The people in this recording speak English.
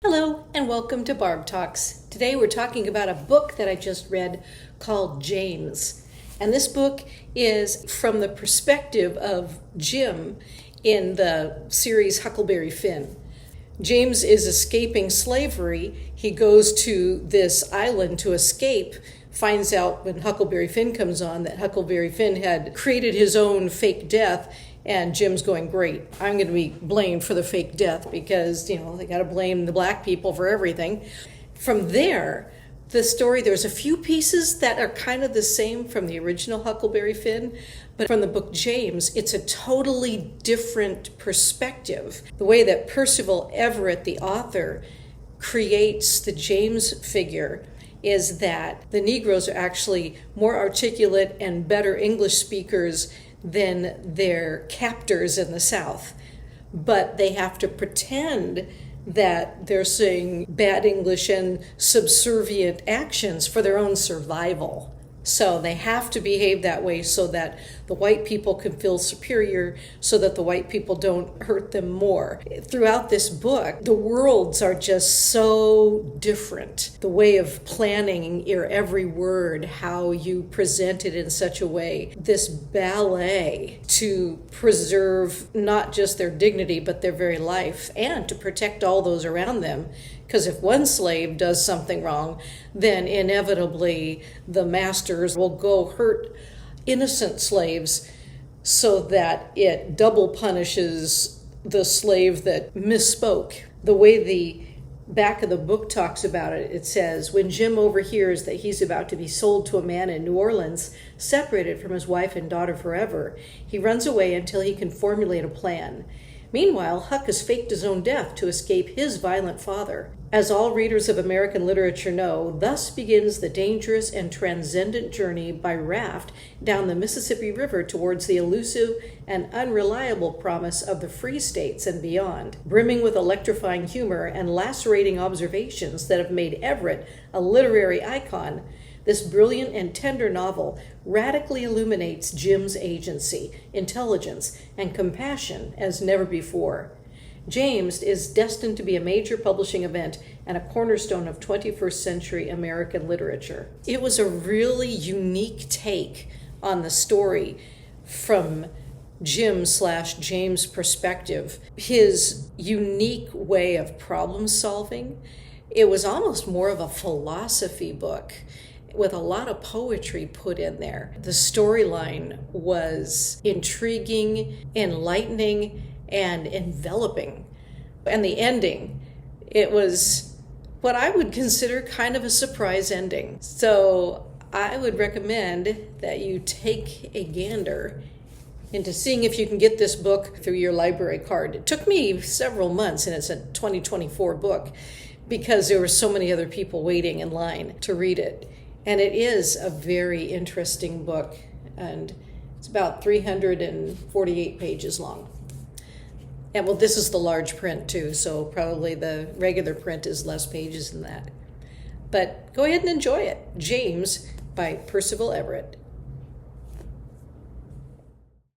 Hello and welcome to Barb Talks. Today we're talking about a book that I just read called James. And this book is from the perspective of Jim in the series Huckleberry Finn. James is escaping slavery. He goes to this island to escape, finds out when Huckleberry Finn comes on that Huckleberry Finn had created his own fake death. And Jim's going, great, I'm going to be blamed for the fake death because, they got to blame the black people for everything. From there, the story, there's a few pieces that are kind of the same from the original Huckleberry Finn, but from the book James, it's a totally different perspective. The way that Percival Everett, the author, creates the James figure is that the Negroes are actually more articulate and better English speakers than their captors in the South. But they have to pretend that they're saying bad English and subservient actions for their own survival. So they have to behave that way so that the white people can feel superior, so that the white people don't hurt them more. Throughout this book, the worlds are just so different. The way of planning your every word, how you present it in such a way, this ballet to preserve not just their dignity, but their very life, and to protect all those around them. Because if one slave does something wrong, then inevitably the masters will go hurt innocent slaves so that it double punishes the slave that misspoke. The way the back of the book talks about it, it says, when Jim overhears that he's about to be sold to a man in New Orleans, separated from his wife and daughter forever, he runs away until he can formulate a plan. Meanwhile, Huck has faked his own death to escape his violent father. As all readers of American literature know, thus begins the dangerous and transcendent journey by raft down the Mississippi River towards the elusive and unreliable promise of the Free States and beyond, brimming with electrifying humor and lacerating observations that have made Everett a literary icon. This brilliant and tender novel radically illuminates Jim's agency, intelligence, and compassion as never before. James is destined to be a major publishing event and a cornerstone of 21st century American literature. It was a really unique take on the story from Jim/James' perspective. His unique way of problem solving. It was almost more of a philosophy book, with a lot of poetry put in there. The storyline was intriguing, enlightening, and enveloping. And the ending, it was what I would consider kind of a surprise ending. So I would recommend that you take a gander into seeing if you can get this book through your library card. It took me several months, and it's a 2024 book, because there were so many other people waiting in line to read it. And it is a very interesting book, and it's about 348 pages long. And well, this is the large print too, so probably the regular print is less pages than that. But go ahead and enjoy it. James by Percival Everett.